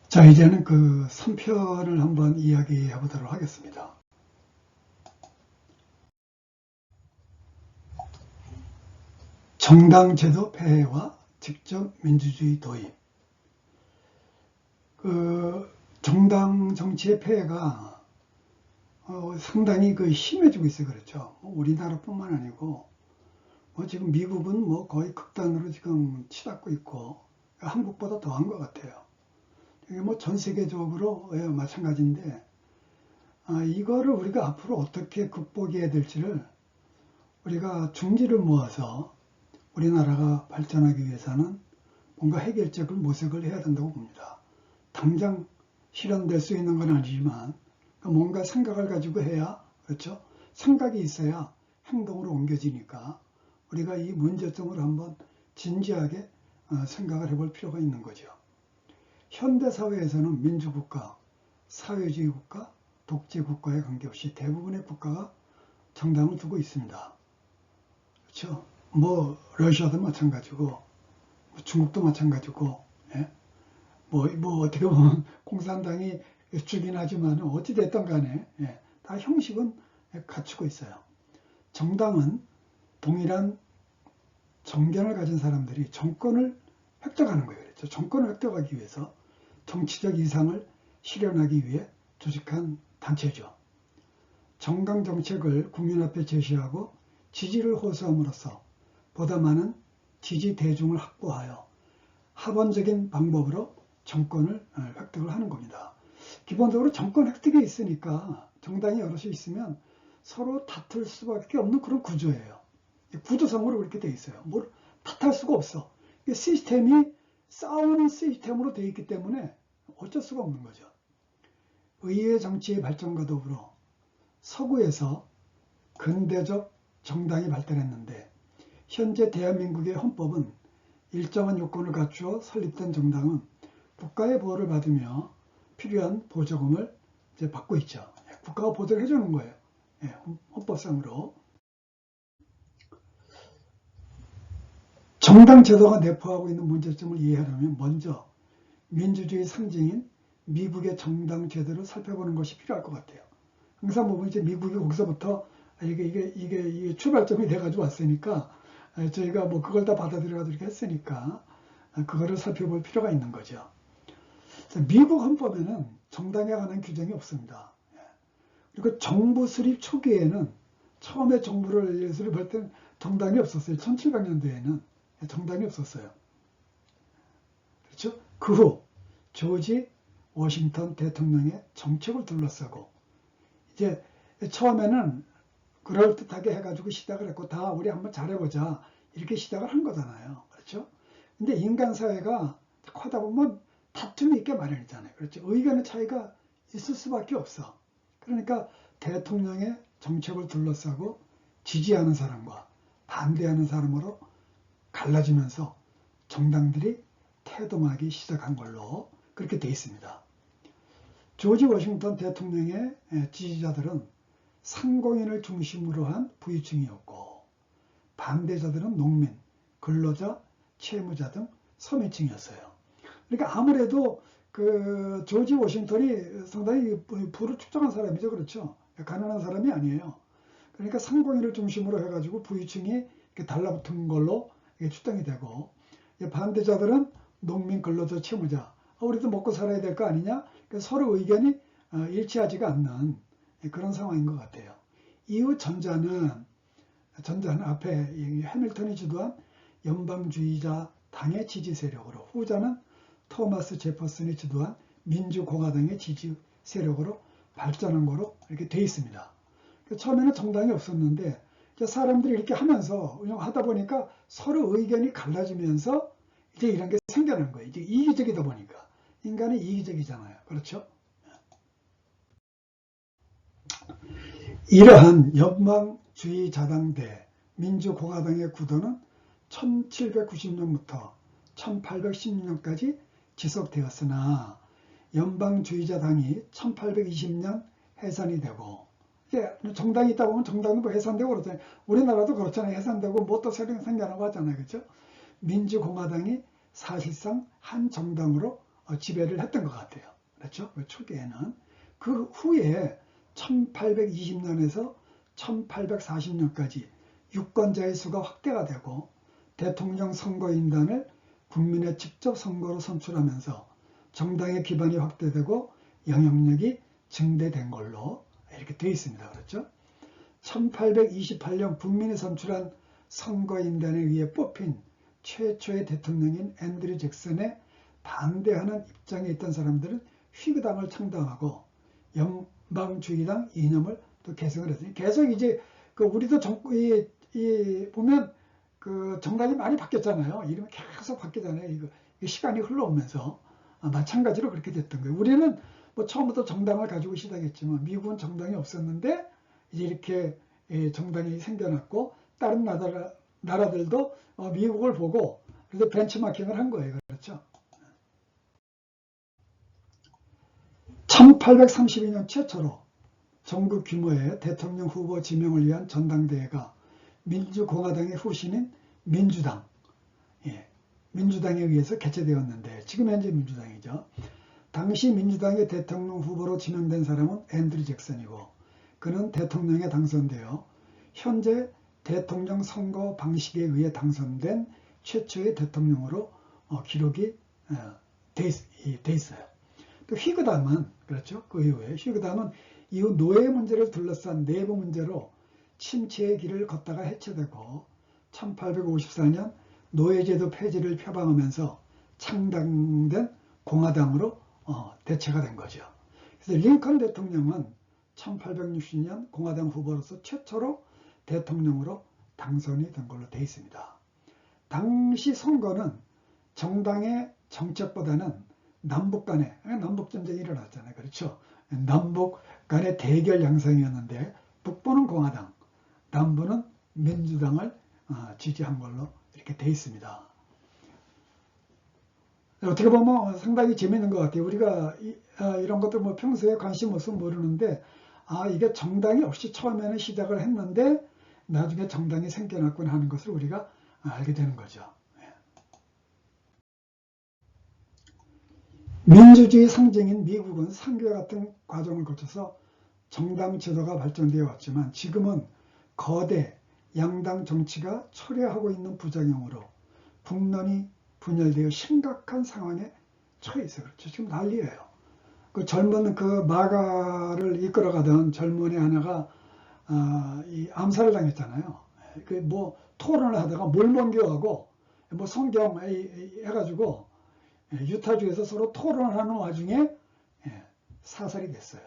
자, 이제는 그 3편을 한번 이야기해 보도록 하겠습니다. 정당제도 폐해와 직접 민주주의 도입. 그 정당 정치의 폐해가 상당히 심해지고 있어요. 그렇죠. 우리나라뿐만 아니고 지금 미국은 거의 극단으로 지금 치닫고 있고 한국보다 더한 것 같아요. 이게 전 세계적으로 마찬가지인데 이거를 우리가 앞으로 어떻게 극복해야 될지를 우리가 중지를 모아서 우리나라가 발전하기 위해서는 뭔가 해결책을 모색을 해야 된다고 봅니다. 당장 실현될 수 있는 건 아니지만 뭔가 생각을 가지고 해야, 그렇죠? 생각이 있어야 행동으로 옮겨지니까 우리가 이 문제점을 한번 진지하게 생각을 해볼 필요가 있는 거죠. 현대사회에서는 민주국가, 사회주의 국가, 독재국가에 관계없이 대부분의 국가가 정당을 두고 있습니다. 그렇죠? 러시아도 마찬가지고, 중국도 마찬가지고, 예? 어떻게 보면 공산당이 주긴 하지만 어찌됐든 간에, 예, 다 형식은 갖추고 있어요. 정당은 동일한 정견을 가진 사람들이 정권을 획득하는 거예요. 그렇죠? 정권을 획득하기 위해서 정치적 이상을 실현하기 위해 조직한 단체죠. 정당 정책을 국민 앞에 제시하고 지지를 호소함으로써 보다 많은 지지 대중을 확보하여 합원적인 방법으로 정권을 획득을 하는 겁니다. 기본적으로 정권 획득이 있으니까 정당이 여럿이 있으면 서로 다툴 수밖에 없는 그런 구조예요. 구조상으로 그렇게 돼 있어요. 뭘 탓할 수가 없어. 시스템이 싸우는 시스템으로 되어 있기 때문에 어쩔 수가 없는 거죠. 의회 정치의 발전과 더불어 서구에서 근대적 정당이 발달했는데 현재 대한민국의 헌법은 일정한 요건을 갖추어 설립된 정당은 국가의 보호를 받으며 필요한 보조금을 이제 받고 있죠. 국가가 보조를 해주는 거예요. 헌법상으로. 정당 제도가 내포하고 있는 문제점을 이해하려면 먼저 민주주의 상징인 미국의 정당 제도를 살펴보는 것이 필요할 것 같아요. 항상 보면 이제 미국이 거기서부터 이게 출발점이 돼가지고 왔으니까 저희가 그걸 다 받아들여가지고 이렇게 했으니까 그거를 살펴볼 필요가 있는 거죠. 미국 헌법에는 정당에 관한 규정이 없습니다. 그리고 정부 수립 초기에는 처음에 정부를 수립할 때는 정당이 없었어요. 1700년대에는 정당이 없었어요. 그렇죠? 그 후 조지 워싱턴 대통령의 정책을 둘러싸고 이제 처음에는 그럴듯하게 해가지고 시작을 했고 다 우리 한번 잘해보자 이렇게 시작을 한 거잖아요. 그렇죠? 근데 인간 사회가 하다 보면 다툼이 있게 마련이잖아요. 그렇죠? 의견의 차이가 있을 수밖에 없어. 그러니까 대통령의 정책을 둘러싸고 지지하는 사람과 반대하는 사람으로 갈라지면서 정당들이 태동하기 시작한 걸로 그렇게 돼 있습니다. 조지 워싱턴 대통령의 지지자들은 상공인을 중심으로 한 부유층이었고 반대자들은 농민, 근로자, 채무자 등 서민층이었어요. 그러니까 아무래도 그 조지 워싱턴이 상당히 부를 축적한 사람이죠. 그렇죠? 가난한 사람이 아니에요. 그러니까 상공인을 중심으로 해가지고 부유층이 이렇게 달라붙은 걸로 추정이 되고 반대자들은 농민, 근로자, 채무자. 우리도 먹고 살아야 될 거 아니냐? 서로 의견이 일치하지가 않는 그런 상황인 것 같아요. 이후 전자는 앞에 해밀턴이 주도한 연방주의자 당의 지지 세력으로, 후자는 토마스 제퍼슨이 주도한 민주공화당의 지지 세력으로 발전한 거로 이렇게 돼 있습니다. 처음에는 정당이 없었는데 사람들이 이렇게 하면서 하다 보니까 서로 의견이 갈라지면서 이제 이런 게 생겨난 거예요. 이제 이기적이다 보니까. 인간이 이기적이잖아요. 그렇죠? 이러한 연방주의 자당대 민주공화당의 구도는 1790년부터 1816년까지 지속되었으나 연방주의자 당이 1820년 해산이 되고 정당이 있다 보면 정당도 해산되고 그렇잖아요. 우리나라도 그렇잖아요. 해산되고 또 새로 생겨나고 하잖아요. 그렇죠? 민주공화당이 사실상 한 정당으로 지배를 했던 것 같아요. 그렇죠? 그 초기에는. 그 후에 1820년에서 1840년까지 유권자의 수가 확대가 되고 대통령 선거인단을 국민의 직접 선거로 선출하면서 정당의 기반이 확대되고 영향력이 증대된 걸로 이렇게 되어 있습니다. 그렇죠? 1828년 국민이 선출한 선거인단에 의해 뽑힌 최초의 대통령인 앤드류 잭슨에 반대하는 입장에 있던 사람들은 휘그당을 창당하고 연방주의당 이념을 또 계승을 했어요. 계속 이제 그 우리도 보면 그 정당이 많이 바뀌었잖아요. 이름이 계속 바뀌잖아요. 이거 시간이 흘러오면서 마찬가지로 그렇게 됐던 거예요. 우리는 뭐 처음부터 정당을 가지고 시작했지만 미국은 정당이 없었는데 이제 이렇게 정당이 생겨났고 다른 나라들도 미국을 보고 그래서 벤치마킹을 한 거예요. 그렇죠? 1832년 최초로 전국 규모의 대통령 후보 지명을 위한 전당대회가 민주공화당의 후신인 민주당, 민주당에 의해서 개최되었는데 지금 현재 민주당이죠. 당시 민주당의 대통령 후보로 지명된 사람은 앤드류 잭슨이고 그는 대통령에 당선되어 현재 대통령 선거 방식에 의해 당선된 최초의 대통령으로 기록이 돼 있어요. 또 휘그담은 그렇죠. 그 이후에 휘그담은 이후 노예 문제를 둘러싼 내부 문제로 침체의 길을 걷다가 해체되고 1854년 노예제도 폐지를 표방하면서 창당된 공화당으로 대체가 된 거죠. 그래서 링컨 대통령은 1860년 공화당 후보로서 최초로 대통령으로 당선이 된 걸로 되어 있습니다. 당시 선거는 정당의 정책보다는 남북 간에 남북전쟁이 일어났잖아요. 그렇죠? 남북 간의 대결 양상이었는데 북부는 공화당, 남부는 민주당을 지지한 걸로 이렇게 되어 있습니다. 어떻게 보면 상당히 재미있는 것 같아요. 우리가 이런 것들 뭐 평소에 관심 없으면 모르는데 이게 정당이 없이 처음에는 시작을 했는데 나중에 정당이 생겨났구나 하는 것을 우리가 알게 되는 거죠. 민주주의 상징인 미국은 상교와 같은 과정을 거쳐서 정당 제도가 발전되어 왔지만 지금은 거대 양당 정치가 초래하고 있는 부작용으로 국론이 분열되어 심각한 상황에 처해 있어요. 그렇죠? 지금 난리예요. 그 젊은 그 마가를 이끌어가던 젊은이 하나가 이 암살을 당했잖아요. 그 뭐 토론을 하다가 몰몬교하고 뭐 성경 해가지고 유타주에서 서로 토론을 하는 와중에 사살이 됐어요.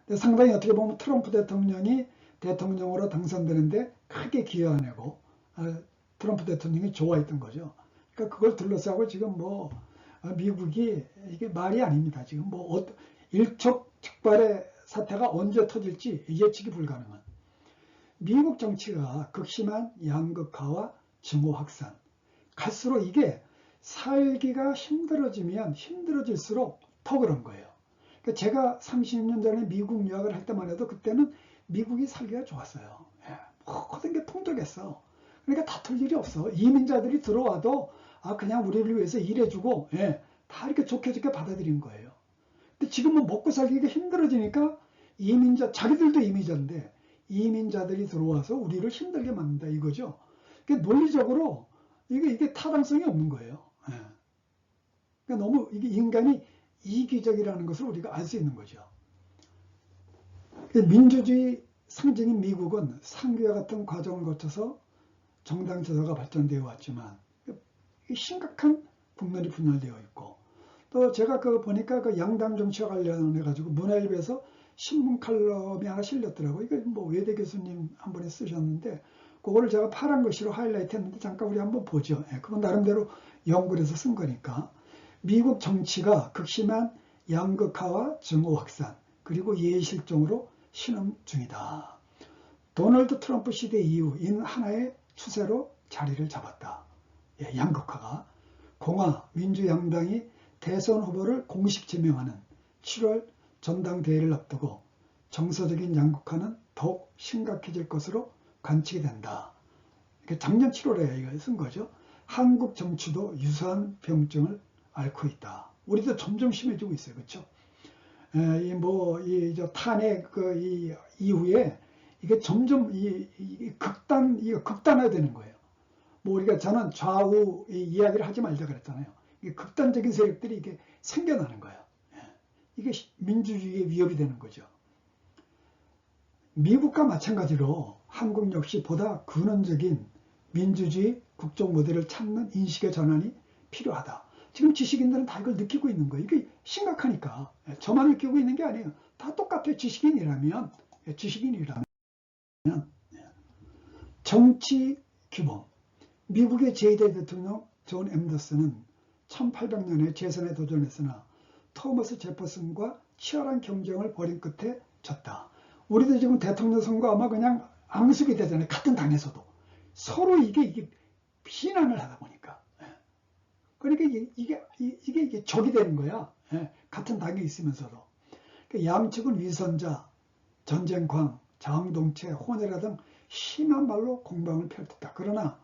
근데 상당히 어떻게 보면 트럼프 대통령이 대통령으로 당선되는데 크게 기여하고 트럼프 대통령이 좋아했던 거죠. 그러니까 그걸 둘러싸고 지금 뭐 미국이 이게 말이 아닙니다. 지금 뭐 일촉즉발의 사태가 언제 터질지 예측이 불가능한. 미국 정치가 극심한 양극화와 증오 확산. 갈수록 이게 살기가 힘들어지면 힘들어질수록 더 그런 거예요. 그러니까 제가 30년 전에 미국 유학을 할 때만 해도 그때는 미국이 살기가 좋았어요. 모든 게 풍족했어. 그러니까 다툴 일이 없어. 이민자들이 들어와도 그냥 우리를 위해서 일해주고 다 이렇게 좋게 받아들인 거예요. 근데 지금은 먹고 살기가 힘들어지니까 자기들도 이민자인데 이민자들이 들어와서 우리를 힘들게 만든다 이거죠. 그러니까 논리적으로 이게 타당성이 없는 거예요. 그러니까 너무 이게 인간이 이기적이라는 것을 우리가 알 수 있는 거죠. 민주주의 상징인 미국은 상교와 같은 과정을 거쳐서 정당 제도가 발전되어 왔지만 심각한 국론이 분열되어 있고 또 제가 보니까 그 양당 정치와 관련해 가지고 문화일보에서 신문 칼럼이 하나 실렸더라고요. 이거 뭐 외대 교수님 한 분이 쓰셨는데 그거를 제가 파란 글씨로 하이라이트 했는데 잠깐 우리 한번 보죠. 그건 나름대로 연구를 해서 쓴 거니까. 미국 정치가 극심한 양극화와 증오 확산 그리고 예실종으로 신음 중이다. 도널드 트럼프 시대 이후 인 하나의 추세로 자리를 잡았다. 양극화가 공화 민주양당이 대선 후보를 공식 지명하는 7월 전당대회를 앞두고 정서적인 양극화는 더욱 심각해질 것으로 관측이 된다. 작년 7월에 이걸 쓴 거죠. 한국 정치도 유사한 병증을 앓고 있다. 우리도 점점 심해지고 있어요. 그렇죠? 저 탄핵 이 이후에 이게 점점 극단화되는 거예요. 저는 좌우 이야기를 하지 말자 그랬잖아요. 이게 극단적인 세력들이 이게 생겨나는 거예요. 이게 민주주의의 위협이 되는 거죠. 미국과 마찬가지로 한국 역시 보다 근원적인 민주주의 국정 모델을 찾는 인식의 전환이 필요하다. 지금 지식인들은 다 이걸 느끼고 있는 거예요. 이게 심각하니까. 저만 느끼고 있는 게 아니에요. 다 똑같아요. 지식인이라면. 정치 규범. 미국의 제2대 대통령 존 앤더슨은 1800년에 재선에 도전했으나 토머스 제퍼슨과 치열한 경쟁을 벌인 끝에 졌다. 우리도 지금 대통령 선거 아마 그냥 앙숙이 되잖아요. 같은 당에서도. 서로 이게 비난을 하다 보니까. 그러니까 이게 적이 되는 거야. 같은 당에 있으면서도. 양측은 위선자, 전쟁광, 자웅동체, 혼혈아 등 심한 말로 공방을 펼쳤다. 그러나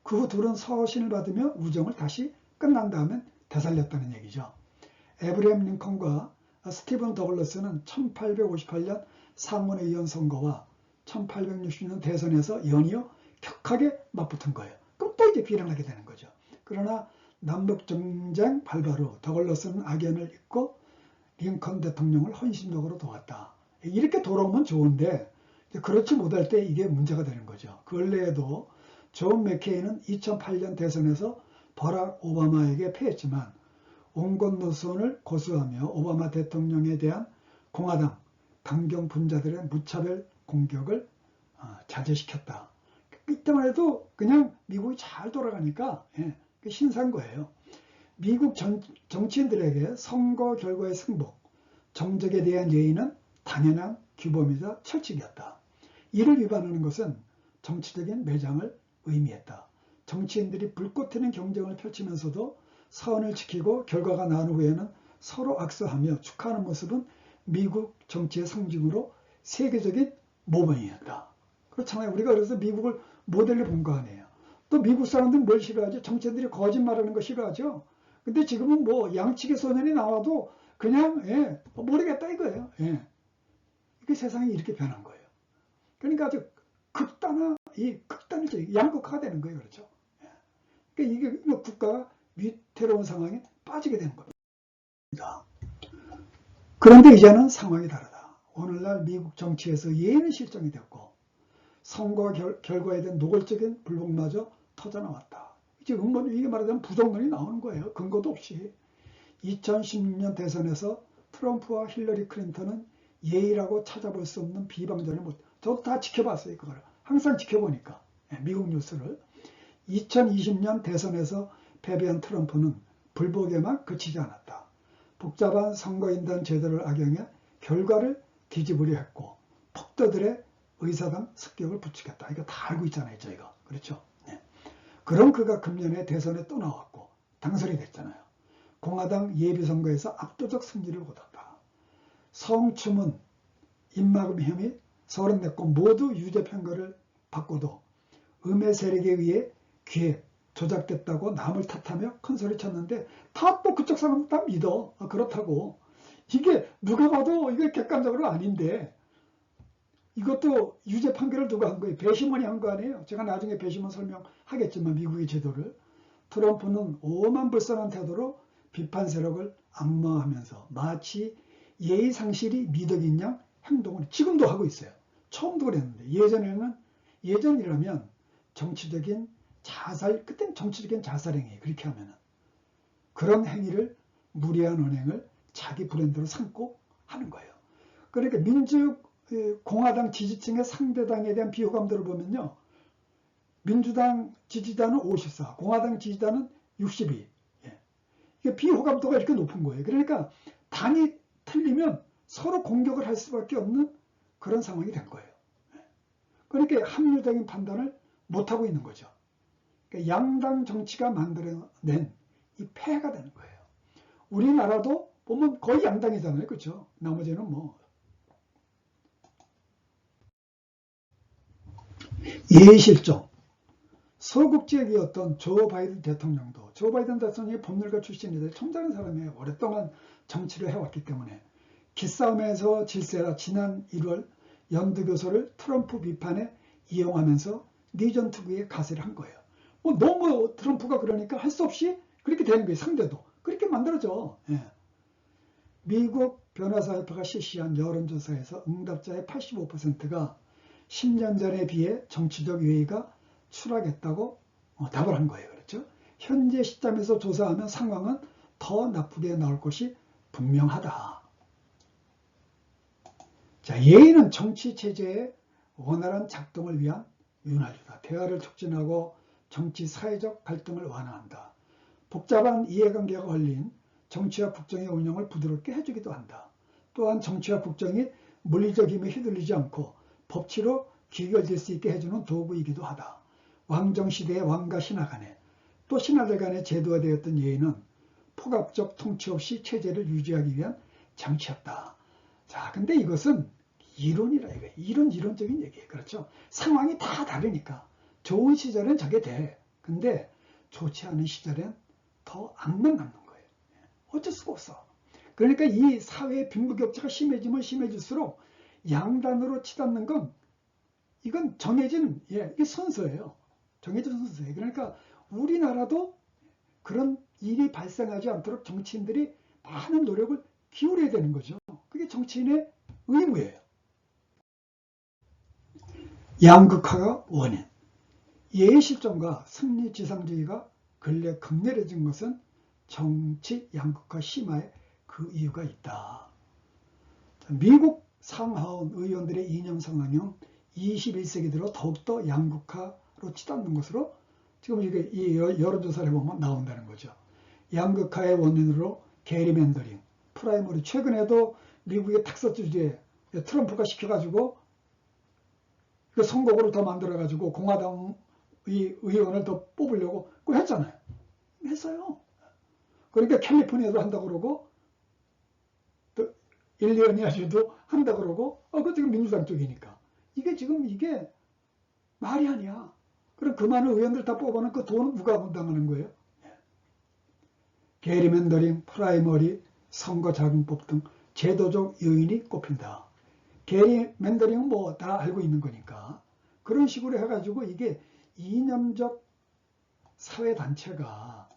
그 후 둘은 서신을 받으며 우정을 다시 끝난 다음엔 되살렸다는 얘기죠. 에브리엄 링컨과 스티븐 더글러스는 1858년 상원의원 선거와 1860년 대선에서 연이어 격하게 맞붙은 거예요. 그럼 또 이제 비난하게 되는 거죠. 그러나 남북전쟁 발발 후 더글러스는 악연을 잊고 링컨 대통령을 헌신적으로 도왔다. 이렇게 돌아오면 좋은데 그렇지 못할 때 이게 문제가 되는 거죠. 근래에도 존 맥케인은 2008년 대선에서 버락 오바마에게 패했지만 온건 노선을 고수하며 오바마 대통령에 대한 공화당 강경 분자들의 무차별 공격을 자제시켰다. 이때만 해도 그냥 미국이 잘 돌아가니까 신사인 거예요. 미국 정치인들에게 선거 결과의 승복, 정적에 대한 예의는 당연한 규범이자 철칙이었다. 이를 위반하는 것은 정치적인 매장을 의미했다. 정치인들이 불꽃 튀는 경쟁을 펼치면서도 선을 지키고 결과가 나온 후에는 서로 악수하며 축하하는 모습은 미국 정치의 상징으로 세계적인 모범이었다. 그렇잖아요. 우리가 그래서 미국을 모델로 본 거 아니에요. 또 미국 사람들은 뭘 싫어하죠? 정치인들이 거짓말하는 거 싫어하죠. 근데 지금은 양측의 소년이 나와도 그냥 모르겠다 이거예요. 이게 세상이 이렇게 변한 거예요. 그러니까 아주 극단을 양극화가 되는 거예요. 그렇죠? 그러니까 이게 국가가 위태로운 상황에 빠지게 되는 겁니다. 그런데 이제는 상황이 다르다. 오늘날 미국 정치에서 예의는 실종이 됐고 선거 결과에 대한 노골적인 불복마저 터져나왔다. 지금 이게 말하자면 부정론이 나오는 거예요. 근거도 없이. 2016년 대선에서 트럼프와 힐러리 클린턴은 예의라고 찾아볼 수 없는 비방전을 저도 다 지켜봤어요. 그거를 항상 지켜보니까 미국 뉴스를. 2020년 대선에서 패배한 트럼프는 불복에만 그치지 않았다. 복잡한 선거인단 제도를 악용해 결과를 뒤집으려 했고 폭도들의 의사당 습격을 부추겼다. 이거 다 알고 있잖아요. 저희가. 그렇죠? 그럼 그가 금년에 대선에 또 나왔고 당선이 됐잖아요. 공화당 예비선거에서 압도적 승리를 거뒀다. 성추문, 입막음 혐의 34건 모두 유죄 판결을 받고도 음해 세력에 의해 기획, 조작됐다고 남을 탓하며 큰소리 쳤는데 다 또 그쪽 사람 다 믿어. 그렇다고. 이게 누가 봐도 이게 객관적으로 아닌데 이것도 유죄 판결을 누가 한 거예요? 배심원이 한 거 아니에요? 제가 나중에 배심원 설명하겠지만 미국의 제도를. 트럼프는 오만불선한 태도로 비판 세력을 악마하면서 마치 예의상실이 미덕인 양 행동을 지금도 하고 있어요. 처음도 그랬는데 예전이라면 정치적인 자살, 그때는 정치적인 자살행위 그렇게 하면은 그런 행위를 무례한 언행을 자기 브랜드로 삼고 하는 거예요. 그러니까 공화당 지지층의 상대당에 대한 비호감도를 보면요. 민주당 지지자는 54, 공화당 지지자는 62. 이게 비호감도가 이렇게 높은 거예요. 그러니까 당이 틀리면 서로 공격을 할 수밖에 없는 그런 상황이 된 거예요. 그러니까 합리적인 판단을 못하고 있는 거죠. 그러니까 양당 정치가 만들어낸 이 폐해가 되는 거예요. 우리나라도 보면 거의 양당이잖아요. 그렇죠? 나머지는 예의실종. 서국지역이었던 조 바이든 대통령도, 조 바이든 대통령이 법률가 출신인데 점잖은 사람이에요. 오랫동안 정치를 해왔기 때문에 기싸움에서 질세라 지난 1월 연두교소를 트럼프 비판에 이용하면서 내전 투구에 가세를 한 거예요. 뭐 너무 트럼프가 그러니까 할 수 없이 그렇게 되는 거예요. 상대도 그렇게 만들어져. 예. 미국 변호사협회가 실시한 여론조사에서 응답자의 85%가 10년 전에 비해 정치적 외의가 추락했다고 답을 한 거예요. 그렇죠? 현재 시점에서 조사하면 상황은 더 나쁘게 나올 것이 분명하다. 자, 예의는 정치 체제의 원활한 작동을 위한 윤활유다. 대화를 촉진하고 정치 사회적 갈등을 완화한다. 복잡한 이해관계가 걸린 정치와 국정의 운영을 부드럽게 해주기도 한다. 또한 정치와 국정이 물리적 힘에 휘둘리지 않고 법치로 귀결될 수 있게 해주는 도구이기도 하다. 왕정시대의 왕과 신하 간에 또 신하들 간의 제도화되었던 예의는 폭압적 통치 없이 체제를 유지하기 위한 장치였다. 자, 근데 이것은 이론이라 이거예요. 이론적인 얘기예요. 그렇죠? 상황이 다 다르니까. 좋은 시절엔 저게 돼. 근데 좋지 않은 시절엔 더 악만 남는 거예요. 어쩔 수가 없어. 그러니까 이 사회의 빈부격차가 심해지면 심해질수록 양단으로 치닫는 건 이건 정해진 이게 선서예요. 정해진 선서예요. 그러니까 우리나라도 그런 일이 발생하지 않도록 정치인들이 많은 노력을 기울여야 되는 거죠. 그게 정치인의 의무예요. 양극화가 원인. 예의 실종과 승리 지상주의가 근래 극렬해진 것은 정치 양극화 심화에 그 이유가 있다. 미국 상하원 의원들의 이념 성향은 21세기 들어 더욱더 양극화로 치닫는 것으로 지금 이게 이 여론조사를 해보면 나온다는 거죠. 양극화의 원인으로 게리맨더링, 프라이머리, 최근에도 미국의 텍사스 주지에 트럼프가 시켜가지고 그 선거구를 더 만들어가지고 공화당 의원을 더 뽑으려고 그거 했잖아요. 했어요. 그러니까 캘리포니아도 한다고 그러고 또 일리노이주도 한다고 그러고 그거 지금 민주당 쪽이니까 이게 말이 아니야. 그럼 그 많은 의원들 다 뽑아놓은 그 돈은 누가 분담하는 거예요? 게리맨더링, 프라이머리, 선거자금법 등 제도적 요인이 꼽힌다. 게리맨더링은 뭐 다 알고 있는 거니까 그런 식으로 해가지고 이게 이념적 사회단체가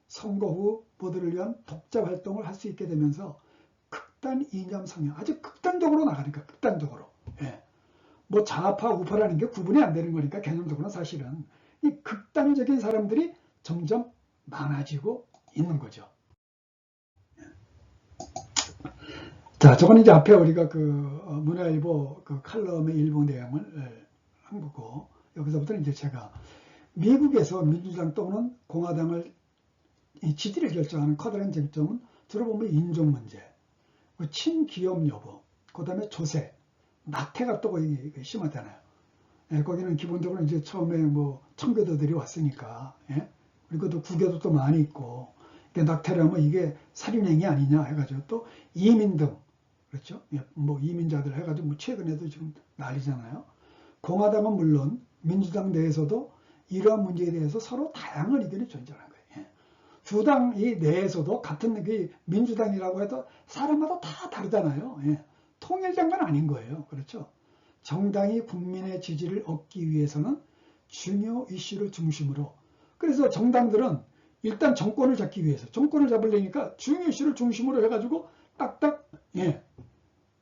선거 후보들을 위한 독자 활동을 할 수 있게 되면서 극단 이념 성향, 아주 극단적으로 나가니까 극단적으로. 예. 뭐 좌파 우파라는 게 구분이 안 되는 거니까 개념적으로는 사실은 이 극단적인 사람들이 점점 많아지고 있는 거죠. 자, 저건 이제 앞에 우리가 그 문화일보 그 칼럼의 일부 내용을 한 거고 여기서부터는 이제 제가 미국에서 민주당 또는 공화당을 지지를 결정하는 커다란 쟁점은 주로 보면 인종 문제, 친기업 여부, 그 다음에 조세, 낙태가 또 거의 심하잖아요. 예, 거기는 기본적으로 이제 처음에 뭐 청교도들이 왔으니까, 예? 그리고 또 구교도 많이 있고, 낙태라면 이게 살인행위 아니냐 해가지고 또 이민 등, 그렇죠? 예, 뭐 이민자들 해가지고 뭐 최근에도 지금 난리잖아요. 공화당은 물론 민주당 내에서도 이러한 문제에 대해서 서로 다양한 의견이 존재하는 거예요. 예. 두 당 이 내에서도 같은 그 민주당이라고 해도 사람마다 다 다르잖아요. 예. 통일장관 아닌 거예요. 그렇죠? 정당이 국민의 지지를 얻기 위해서는 중요 이슈를 중심으로, 그래서 정당들은 일단 정권을 잡기 위해서 정권을 잡으려니까 중요 이슈를 중심으로 해가지고 딱딱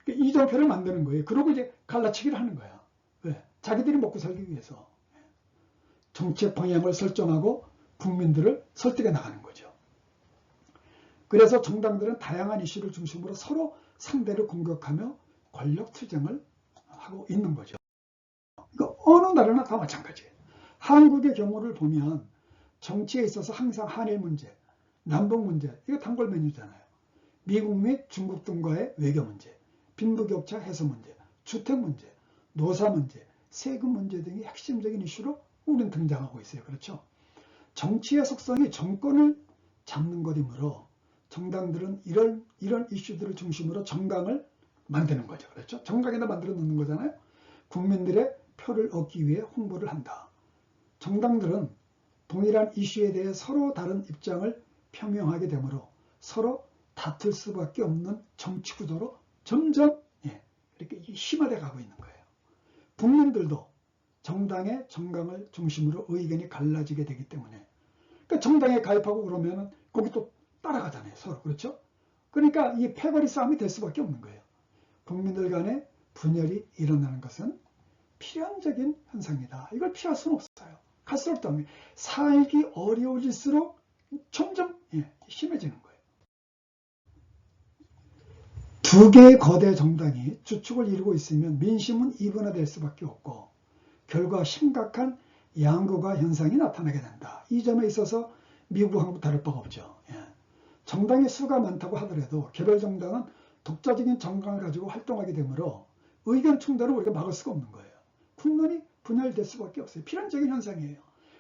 이정표를 만드는 거예요. 그러고 이제 갈라치기를 하는 거야. 왜? 자기들이 먹고 살기 위해서 정책 방향을 설정하고 국민들을 설득해 나가는 거죠. 그래서 정당들은 다양한 이슈를 중심으로 서로 상대를 공격하며 권력 투쟁을 하고 있는 거죠. 그러니까 어느 나라나 다 마찬가지예요. 한국의 경우를 보면 정치에 있어서 항상 한일 문제, 남북 문제, 이거 단골 메뉴잖아요. 미국 및 중국 등과의 외교 문제, 빈부격차 해소 문제, 주택 문제, 노사 문제, 세금 문제 등이 핵심적인 이슈로 우리는 등장하고 있어요. 그렇죠? 정치의 속성이 정권을 잡는 것이므로 정당들은 이런 이슈들을 중심으로 정강을 만드는 거죠. 그렇죠? 정강에다 만들어 놓는 거잖아요. 국민들의 표를 얻기 위해 홍보를 한다. 정당들은 동일한 이슈에 대해 서로 다른 입장을 표명하게 되므로 서로 다툴 수밖에 없는 정치 구도로 점점 이렇게 심화돼 가고 있는 거예요. 국민들도 정당의 정강을 중심으로 의견이 갈라지게 되기 때문에, 그러니까 정당에 가입하고 그러면 거기 또 따라가잖아요, 서로. 그렇죠? 그러니까 이 패거리 싸움이 될 수밖에 없는 거예요. 국민들 간의 분열이 일어나는 것은 필연적인 현상이다. 이걸 피할 수는 없어요. 갈수록 더 살기 어려워질수록 점점 심해지는 거예요. 두 개의 거대 정당이 주축을 이루고 있으면 민심은 이분화될 수밖에 없고 결과 심각한 양극화 현상이 나타나게 된다. 이 점에 있어서 미국하고 다를 바가 없죠. 정당의 수가 많다고 하더라도 개별 정당은 독자적인 정강을 가지고 활동하게 되므로 의견 충돌을 우리가 막을 수가 없는 거예요. 국론이 분열될 수밖에 없어요. 필연적인 현상이에요.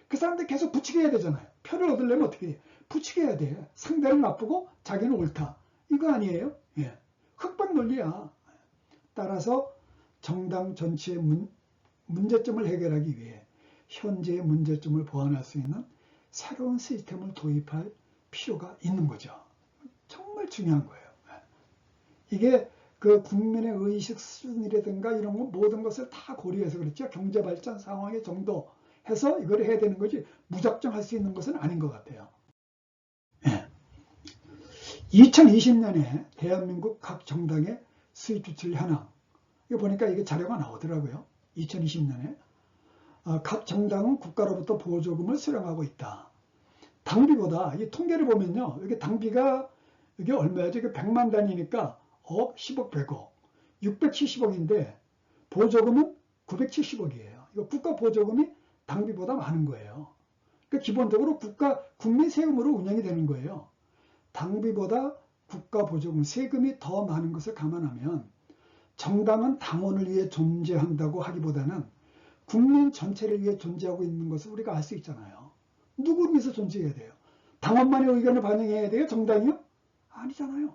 그 사람들 계속 부추겨야 되잖아요. 표를 얻으려면 어떻게 해요? 부추겨야 돼. 상대는 나쁘고 자기는 옳다. 이거 아니에요? 흑백 논리야. 따라서 정당 전체의 문제점을 해결하기 위해 현재의 문제점을 보완할 수 있는 새로운 시스템을 도입할 필요가 있는 거죠. 정말 중요한 거예요. 이게 그 국민의 의식 수준이라든가 이런 거 모든 것을 다 고려해서 그렇죠. 경제 발전 상황의 정도 해서 이걸 해야 되는 거지 무작정 할 수 있는 것은 아닌 것 같아요. 2020년에 대한민국 각 정당의 수입 지출 현황, 이거 보니까 이게 자료가 나오더라고요. 2020년에 각 정당은 국가로부터 보조금을 수령하고 있다. 당비보다 이 통계를 보면요, 이게 당비가 이게 얼마야죠? 이게 100만 단위니까 10억 100억 670억인데 보조금은 970억이에요. 이거 국가 보조금이 당비보다 많은 거예요. 그러니까 기본적으로 국민 세금으로 운영이 되는 거예요. 당비보다 국가 보조금, 세금이 더 많은 것을 감안하면 정당은 당원을 위해 존재한다고 하기보다는 국민 전체를 위해 존재하고 있는 것을 우리가 알 수 있잖아요. 누구를 위해서 존재해야 돼요? 당원만의 의견을 반영해야 돼요? 정당이요? 아니잖아요.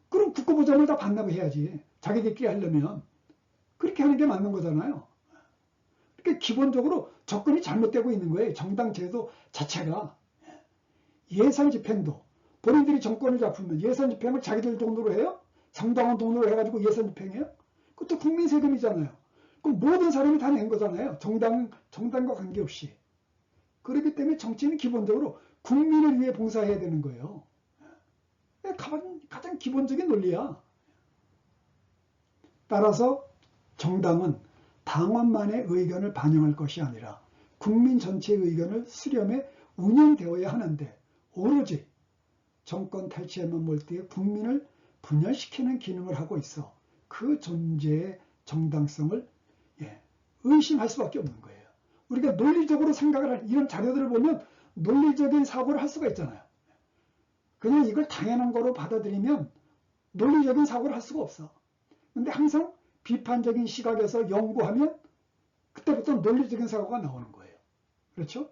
그럼 국가 보조금을 다 반납을 해야지. 자기들끼리 하려면. 그렇게 하는 게 맞는 거잖아요. 그러니까 기본적으로 접근이 잘못되고 있는 거예요. 정당 제도 자체가. 예산 집행도 본인들이 정권을 잡으면 예산 집행을 자기들 돈으로 해요? 정당원 돈으로 해가지고 예산 집행해요? 그것도 국민 세금이잖아요. 그럼 모든 사람이 다 낸 거잖아요. 정당과 관계없이. 그렇기 때문에 정치는 기본적으로 국민을 위해 봉사해야 되는 거예요. 가장 기본적인 논리야. 따라서 정당은 당원만의 의견을 반영할 것이 아니라 국민 전체의 의견을 수렴해 운영되어야 하는데 오로지 정권 탈취에만 몰두해 국민을 분열시키는 기능을 하고 있어 그 존재의 정당성을 의심할 수밖에 없는 거예요. 우리가 논리적으로 생각을 할 이런 자료들을 보면 논리적인 사고를 할 수가 있잖아요. 그냥 이걸 당연한 거로 받아들이면 논리적인 사고를 할 수가 없어. 근데 항상 비판적인 시각에서 연구하면 그때부터 논리적인 사고가 나오는 거예요. 그렇죠?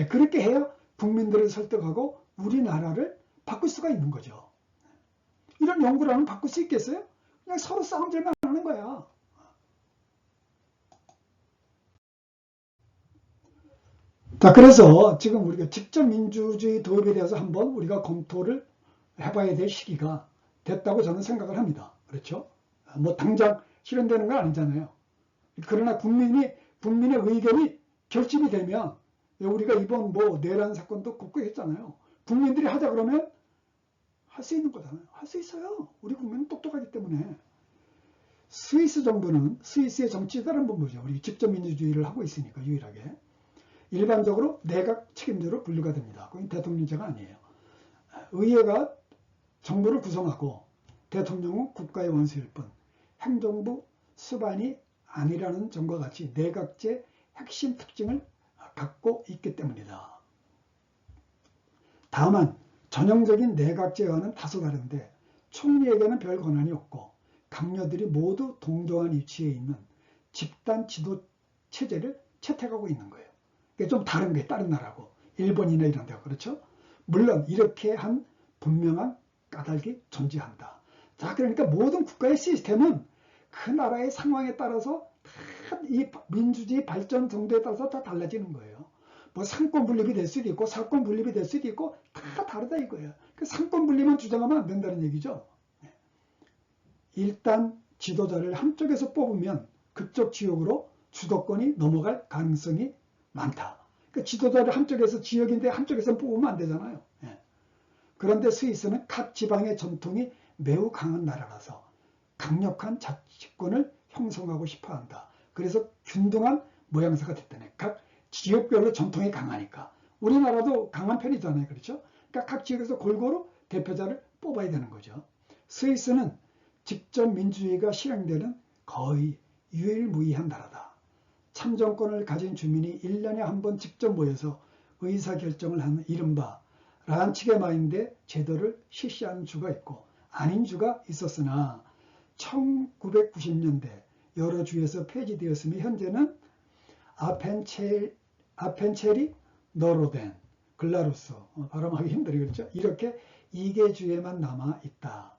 그렇게 해야 국민들을 설득하고 우리나라를 바꿀 수가 있는 거죠. 이런 연구를 하면 바꿀 수 있겠어요? 그냥 서로 싸움질만 하는 거야. 자, 그래서 지금 우리가 직접 민주주의 도입에 대해서 한번 우리가 검토를 해봐야 될 시기가 됐다고 저는 생각을 합니다. 그렇죠? 뭐 당장 실현되는 건 아니잖아요. 그러나 국민의 의견이 결집이 되면 우리가 이번 뭐 내란 사건도 국고했잖아요. 국민들이 하자 그러면 할 수 있는 거잖아요. 할 수 있어요. 우리 국민은 똑똑하기 때문에. 스위스 정부는 스위스의 정치에 따른 본부죠. 우리 직접 민주주의를 하고 있으니까 유일하게. 일반적으로 내각 책임제로 분류가 됩니다. 그건 대통령제가 아니에요. 의회가 정부를 구성하고 대통령은 국가의 원수일 뿐 행정부 수반이 아니라는 점과 같이 내각제 핵심 특징을 갖고 있기 때문이다. 다만 전형적인 내각제와는 다소 다른데 총리에게는 별 권한이 없고 강요들이 모두 동등한 위치에 있는 집단 지도 체제를 채택하고 있는 거예요. 이게 좀 다른 거예요. 다른 나라하고. 일본이나 이런 데가. 그렇죠? 물론 이렇게 한 분명한 까닭이 존재한다. 자, 그러니까 모든 국가의 시스템은 그 나라의 상황에 따라서 다 이 민주주의 발전 정도에 따라서 다 달라지는 거예요. 뭐 상권 분립이 될 수도 있고 사권 분립이 될 수도 있고 다 다르다 이거예요. 그 상권 분립만 주장하면 안 된다는 얘기죠. 일단 지도자를 한쪽에서 뽑으면 그쪽 지역으로 주도권이 넘어갈 가능성이 많다. 그 지도자를 한쪽에서 지역인데 한쪽에서 뽑으면 안 되잖아요. 그런데 스위스는 각 지방의 전통이 매우 강한 나라라서 강력한 자치권을 형성하고 싶어 한다. 그래서 균등한 모양새가 됐다네. 각 지역별로 전통이 강하니까. 우리나라도 강한 편이잖아요. 그렇죠? 그러니까 각 지역에서 골고루 대표자를 뽑아야 되는 거죠. 스위스는 직접 민주주의가 실행되는 거의 유일무이한 나라다. 참정권을 가진 주민이 1년에 한 번 직접 모여서 의사결정을 하는 이른바 란치게마인데 제도를 실시하는 주가 있고 아닌 주가 있었으나 1990년대 여러 주에서 폐지되었으며 현재는 아펜체리, 너로덴, 글라루스, 발음하기 힘들어요. 그렇죠? 이렇게 2개 주에만 남아 있다.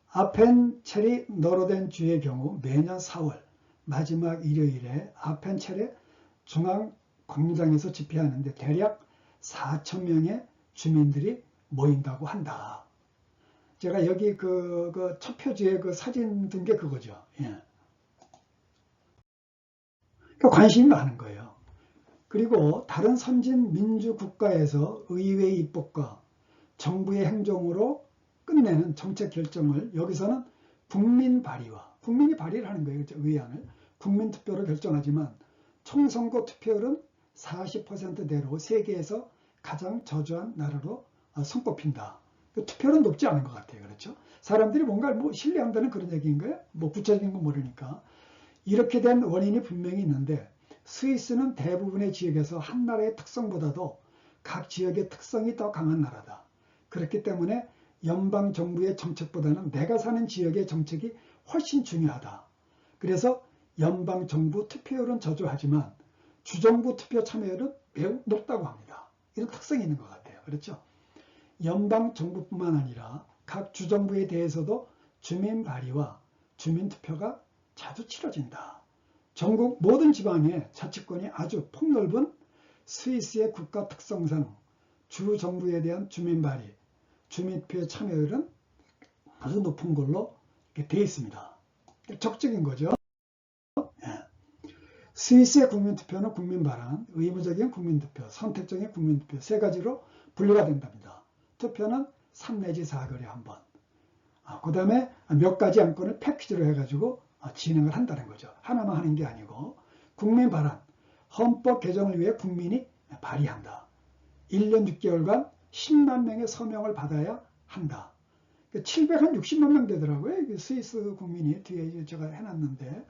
아펜체리 너로덴 주의 경우 매년 4월 마지막 일요일에 아펜체레 중앙 광장에서 집회하는데 대략 4,000명의 주민들이 모인다고 한다. 제가 여기 첫 표지에 그 사진 든 게 그거죠. 예. 관심이 많은 거예요. 그리고 다른 선진 민주 국가에서 의회 입법과 정부의 행정으로 끝내는 정책 결정을 여기서는 국민 발의와 국민이 발의를 하는 거예요. 의안을 국민투표로 결정하지만 총선거 투표율은 40%대로 세계에서 가장 저조한 나라로 손꼽힌다. 투표는 높지 않은 것 같아요. 그렇죠? 사람들이 뭔가 신뢰한다는 그런 얘기인가요? 구체적인 건 모르니까. 이렇게 된 원인이 분명히 있는데 스위스는 대부분의 지역에서 한 나라의 특성보다도 각 지역의 특성이 더 강한 나라다. 그렇기 때문에 연방 정부의 정책보다는 내가 사는 지역의 정책이 훨씬 중요하다. 그래서 연방 정부 투표율은 저조하지만 주정부 투표 참여율은 매우 높다고 합니다. 이런 특성이 있는 것 같아요. 그렇죠? 연방 정부뿐만 아니라 각 주정부에 대해서도 주민 발의와 주민 투표가 자주 치러진다. 전국 모든 지방의 자치권이 아주 폭넓은 스위스의 국가 특성상 주정부에 대한 주민 발의, 주민투표의 참여율은 아주 높은 걸로 되어 있습니다. 적적인 거죠. 스위스의 국민투표는 국민발언, 의무적인 국민투표, 선택적인 국민투표 세 가지로 분류가 된답니다. 투표는 3 내지 4개월에 한 번. 그 다음에 몇 가지 안건을 패키지로 해가지고 진행을 한다는 거죠. 하나만 하는 게 아니고 국민발언, 헌법 개정을 위해 국민이 발의한다. 1년 6개월간 10만 명의 서명을 받아야 한다. 760만 명 되더라고요. 스위스 국민이 뒤에 제가 해놨는데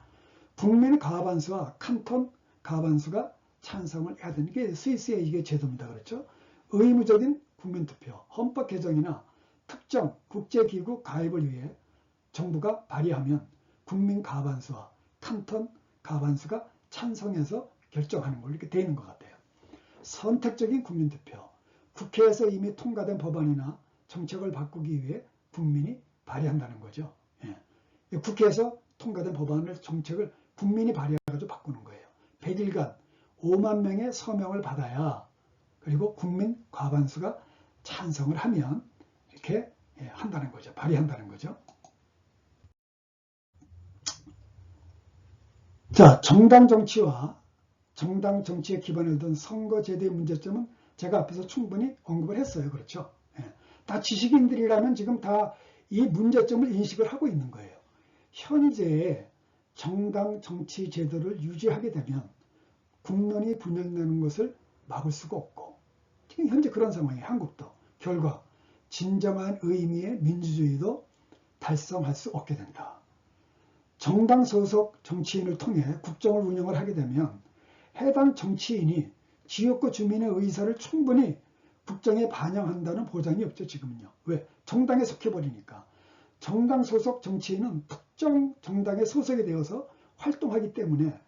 국민 과반수와 칸톤 과반수가 찬성을 해야 되는 게 스위스의 이게 제도입니다. 그렇죠? 의무적인 국민투표, 헌법 개정이나 특정 국제기구 가입을 위해 정부가 발의하면 국민 과반수와 칸톤 과반수가 찬성해서 결정하는 걸로 이렇게 되는 것 같아요. 선택적인 국민투표, 국회에서 이미 통과된 법안이나 정책을 바꾸기 위해 국민이 발의한다는 거죠. 예. 국회에서 통과된 법안을 정책을 국민이 발의해가지고 바꾸는 거예요. 100일간 5만 명의 서명을 받아야 그리고 국민 과반수가 찬성을 하면 이렇게 한다는 거죠. 발의한다는 거죠. 자, 정당 정치와 정당 정치에 기반을 둔 선거제도의 문제점은 제가 앞에서 충분히 언급을 했어요. 그렇죠? 다 지식인들이라면 지금 다 이 문제점을 인식을 하고 있는 거예요. 현재 정당 정치 제도를 유지하게 되면 국론이 분열되는 것을 막을 수가 없고 지금 현재 그런 상황이에요. 한국도. 결과 진정한 의미의 민주주의도 달성할 수 없게 된다. 정당 소속 정치인을 통해 국정을 운영을 하게 되면 해당 정치인이 지역구 주민의 의사를 충분히 국정에 반영한다는 보장이 없죠. 지금은요. 왜? 정당에 속해버리니까. 정당 소속 정치인은 특정 정당에 소속이 되어서 활동하기 때문에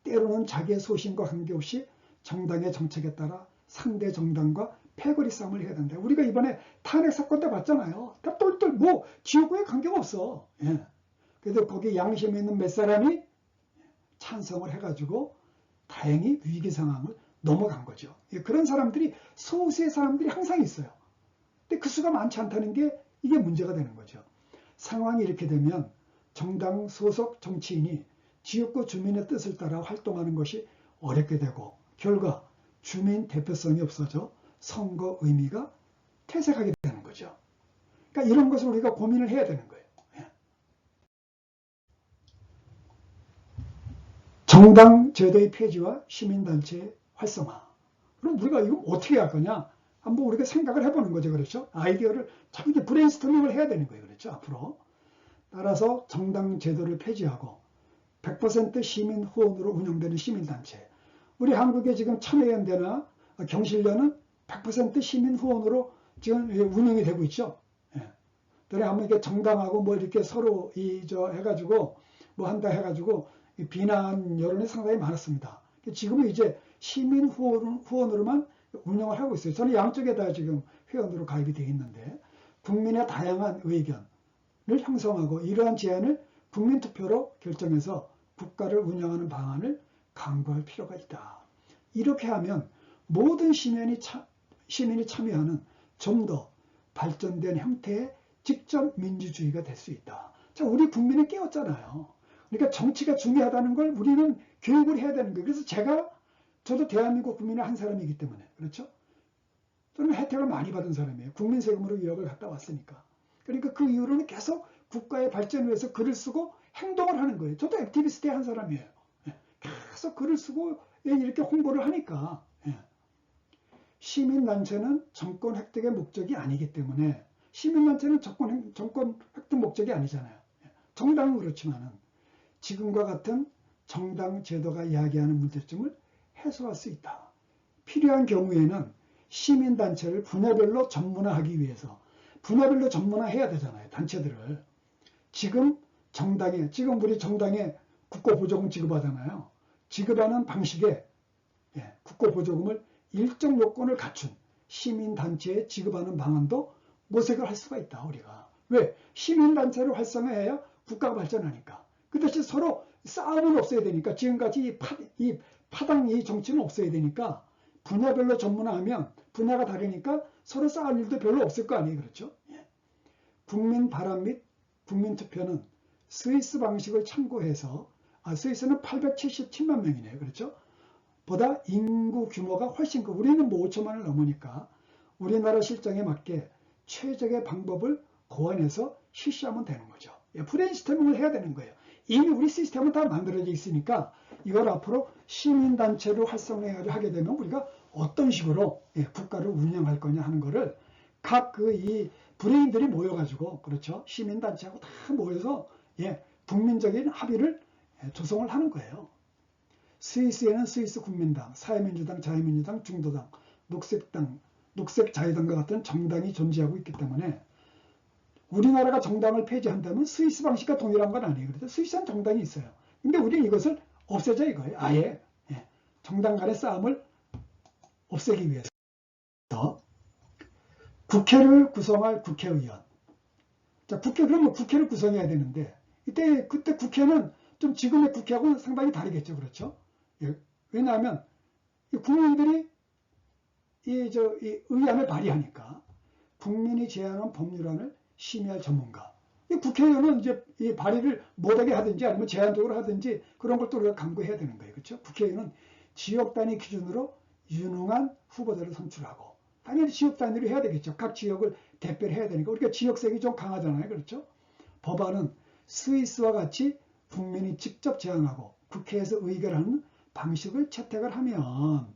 때로는 자기의 소신과 관계없이 정당의 정책에 따라 상대 정당과 패거리 싸움을 해야 된다. 우리가 이번에 탄핵 사건 때 봤잖아요. 다 똘똘 지역구에 관계가 없어. 예. 그래도 거기 양심 있는 몇 사람이 찬성을 해가지고 다행히 위기 상황을 넘어간 거죠. 그런 사람들이 소수의 사람들이 항상 있어요. 근데 그 수가 많지 않다는 게 이게 문제가 되는 거죠. 상황이 이렇게 되면 정당 소속 정치인이 지역구 주민의 뜻을 따라 활동하는 것이 어렵게 되고 결과 주민 대표성이 없어져 선거 의미가 퇴색하게 되는 거죠. 그러니까 이런 것을 우리가 고민을 해야 되는 거예요. 정당 제도의 폐지와 시민단체의 활성화. 그럼 우리가 이거 어떻게 할 거냐? 한번 우리가 생각을 해보는 거죠. 그렇죠? 아이디어를 자꾸 이제 브레인스토밍을 해야 되는 거예요. 그렇죠? 앞으로. 따라서 정당 제도를 폐지하고 100% 시민 후원으로 운영되는 시민단체. 우리 한국에 지금 참여연대나 경실련은 100% 시민 후원으로 지금 운영이 되고 있죠. 그래 한번 이렇게 정당하고 뭐 이렇게 서로 해가지고 뭐 한다 해가지고 비난 여론이 상당히 많았습니다. 지금은 이제 시민 후원으로만 운영을 하고 있어요. 저는 양쪽에다 지금 회원으로 가입이 되어 있는데 국민의 다양한 의견을 형성하고 이러한 제안을 국민투표로 결정해서 국가를 운영하는 방안을 강구할 필요가 있다. 이렇게 하면 모든 시민이 참여하는 좀 더 발전된 형태의 직접 민주주의가 될 수 있다. 자, 우리 국민은 깨웠잖아요. 그러니까 정치가 중요하다는 걸 우리는 교육을 해야 되는 거예요. 그래서 저도 대한민국 국민의 한 사람이기 때문에 그렇죠? 저는 혜택을 많이 받은 사람이에요. 국민 세금으로 유학을 갔다 왔으니까. 그러니까 그 이후로는 계속 국가의 발전을 위해서 글을 쓰고 행동을 하는 거예요. 저도 액티비스트의 한 사람이에요. 계속 글을 쓰고 이렇게 홍보를 하니까. 시민단체는 정권 획득의 목적이 아니기 때문에 시민단체는 정권 획득 목적이 아니잖아요. 정당은 그렇지만은 지금과 같은 정당 제도가 이야기하는 문제점을 해소할 수 있다. 필요한 경우에는 시민단체를 분야별로 전문화하기 위해서 분야별로 전문화해야 되잖아요. 단체들을. 지금 우리 정당에 국고보조금 지급하잖아요. 지급하는 방식에 국고보조금을 일정 요건을 갖춘 시민단체에 지급하는 방안도 모색을 할 수가 있다. 우리가. 왜? 시민단체를 활성화해야 국가가 발전하니까. 그 대신 서로 싸움은 없어야 되니까 지금까지 이 파당 이 정치는 없어야 되니까 분야별로 전문화하면 분야가 다르니까 서로 싸울 일도 별로 없을 거 아니에요. 그렇죠? 국민 바람 및 국민투표는 스위스 방식을 참고해서 스위스는 877만 명이네요. 그렇죠? 보다 인구 규모가 훨씬 크고 우리는 뭐 5천만을 넘으니까 우리나라 실정에 맞게 최적의 방법을 고안해서 실시하면 되는 거죠. 브레인스토밍을 해야 되는 거예요. 이미 우리 시스템은 다 만들어져 있으니까 이걸 앞으로 시민단체로 활성화해가지고 하게 되면 우리가 어떤 식으로 국가를 운영할 거냐 하는 거를 각 이 브레인들이 모여가지고 그렇죠. 시민단체하고 다 모여서 국민적인 합의를 조성을 하는 거예요. 스위스에는 스위스 국민당, 사회민주당, 자유민주당, 중도당, 녹색당, 녹색자유당과 같은 정당이 존재하고 있기 때문에 우리나라가 정당을 폐지한다면 스위스 방식과 동일한 건 아니에요. 그래서 스위스는 정당이 있어요. 근데 우리는 이것을 없애자 이거예요. 아예 정당 간의 싸움을 없애기 위해서 국회를 구성할 국회의원. 자, 그러면 국회를 구성해야 되는데 그때 국회는 좀 지금의 국회하고는 상당히 다르겠죠. 그렇죠? 왜냐하면 국민들이 이 의안을 발의하니까 국민이 제안한 법률안을 심의할 전문가. 이 국회의원은 이제 이 발의를 못하게 하든지 아니면 제한적으로 하든지 그런 걸 또 우리가 강구해야 되는 거예요. 그렇죠? 국회의원은 지역 단위 기준으로 유능한 후보자를 선출하고 당연히 지역 단위로 해야 되겠죠. 각 지역을 대표를 해야 되니까 우리가 지역색이 좀 강하잖아요. 그렇죠? 법안은 스위스와 같이 국민이 직접 제안하고 국회에서 의결하는 방식을 채택을 하면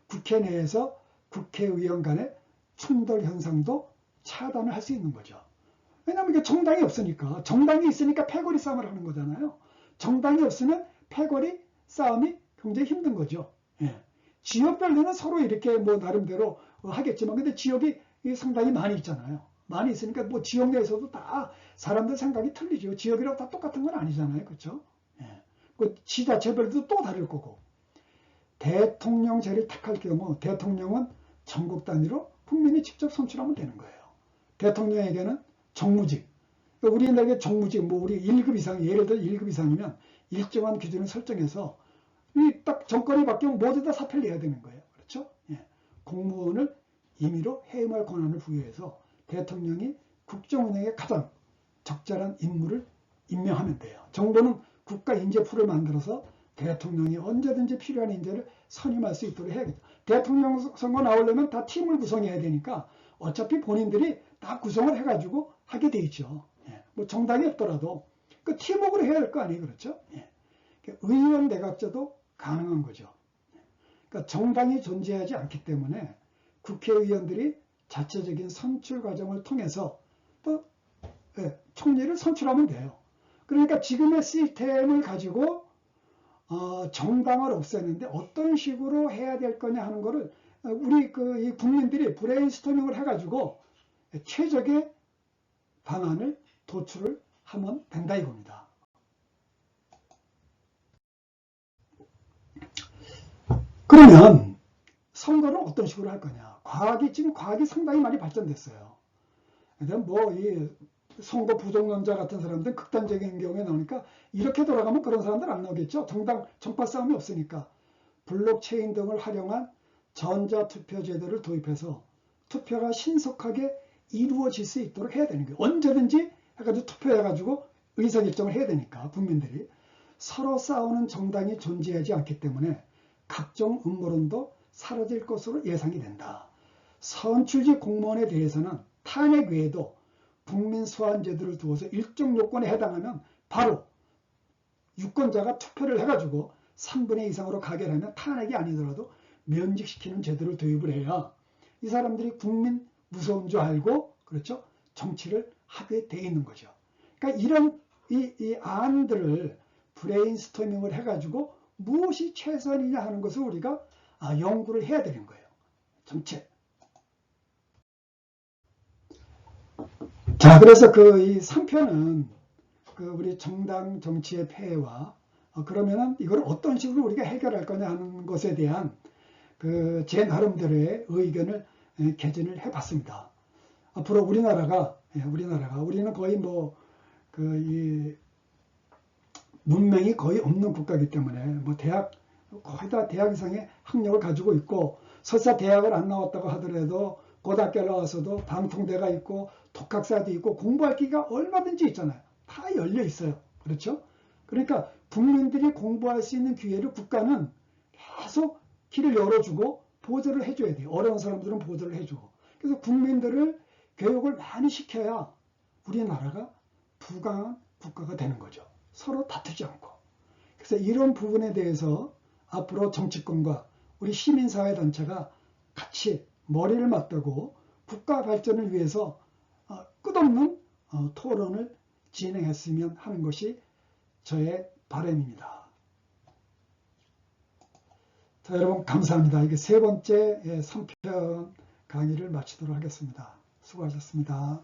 국회 내에서 국회의원 간의 충돌 현상도 차단을 할 수 있는 거죠. 왜냐하면 이게 정당이 없으니까. 정당이 있으니까 패거리 싸움을 하는 거잖아요. 정당이 없으면 패거리 싸움이 굉장히 힘든 거죠. 지역별로는 서로 이렇게 뭐 나름대로 하겠지만 근데 지역이 상당히 많이 있잖아요. 많이 있으니까 뭐 지역 내에서도 다 사람들 생각이 틀리죠. 지역이라고 다 똑같은 건 아니잖아요. 그렇죠? 그 지자체별도 또 다를 거고. 대통령제를 택할 경우 대통령은 전국 단위로 국민이 직접 선출하면 되는 거예요. 대통령에게는 정무직, 우리나라의 정무직, 뭐 우리 1급 이상, 예를 들어 1급 이상이면 일정한 기준을 설정해서 이 딱 정권이 바뀌면 모두 다 사표를 내야 되는 거예요. 그렇죠? 예. 공무원을 임의로 해임할 권한을 부여해서 대통령이 국정운영에 가장 적절한 인물을 임명하면 돼요. 정부는 국가 인재풀을 만들어서 대통령이 언제든지 필요한 인재를 선임할 수 있도록 해야겠죠. 대통령 선거 나오려면 다 팀을 구성해야 되니까 어차피 본인들이 다 구성을 해가지고 하게 돼 있죠. 예. 뭐 정당이 없더라도 그 팀워크를 해야 할 거 아니에요. 그렇죠? 예. 의원 내각제도 가능한 거죠. 그러니까 정당이 존재하지 않기 때문에 국회의원들이 자체적인 선출 과정을 통해서 또 총리를 선출하면 돼요. 그러니까 지금의 시스템을 가지고 정당을 없애는데 어떤 식으로 해야 될 거냐 하는 거를 우리 이 국민들이 브레인스토밍을 해가지고 최적의 방안을 도출을 하면 된다 이겁니다. 그러면 선거를 어떤 식으로 할 거냐? 지금 과학이 상당히 많이 발전됐어요. 뭐 이 선거 부정론자 같은 사람들 극단적인 경우에 나오니까 이렇게 돌아가면 그런 사람들 안 나오겠죠. 정파 싸움이 없으니까 블록체인 등을 활용한 전자투표 제도를 도입해서 투표가 신속하게 이루어질 수 있도록 해야 되는 거예요. 언제든지 해가지고 투표해가지고 의사결정을 해야 되니까 국민들이 서로 싸우는 정당이 존재하지 않기 때문에 각종 음모론도 사라질 것으로 예상이 된다. 선출직 공무원에 대해서는 탄핵 외에도 국민 소환 제도를 두어서 일정 요건에 해당하면 바로 유권자가 투표를 해가지고 3분의 2 이상으로 가결하면 탄핵이 아니더라도 면직시키는 제도를 도입을 해야 이 사람들이 국민 무서운 줄 알고 그렇죠? 정치를 하게 돼 있는 거죠. 그러니까 이런 이 안들을 브레인스토밍을 해가지고 무엇이 최선이냐 하는 것을 우리가 연구를 해야 되는 거예요. 전체. 자, 그래서 이 3편은 우리 정당 정치의 폐해와 그러면은 이걸 어떤 식으로 우리가 해결할 거냐 하는 것에 대한 제 나름대로의 의견을 개진을 해봤습니다. 앞으로 우리는 거의 뭐 이 문맹이 거의 없는 국가이기 때문에 뭐 거의 다 대학 이상의 학력을 가지고 있고 설사 대학을 안 나왔다고 하더라도 고등학교 나와서도 방통대가 있고 독학사도 있고 공부할 기회가 얼마든지 있잖아요. 다 열려 있어요. 그렇죠? 그러니까 국민들이 공부할 수 있는 기회를 국가는 계속 길을 열어주고 보조를 해줘야 돼요. 어려운 사람들은 보조를 해주고. 그래서 국민들을 교육을 많이 시켜야 우리나라가 부강한 국가가 되는 거죠. 서로 다투지 않고. 그래서 이런 부분에 대해서 앞으로 정치권과 우리 시민사회단체가 같이 머리를 맞대고 국가 발전을 위해서 끝없는 토론을 진행했으면 하는 것이 저의 바람입니다. 자, 여러분 감사합니다. 이게 세 번째 3편 강의를 마치도록 하겠습니다. 수고하셨습니다.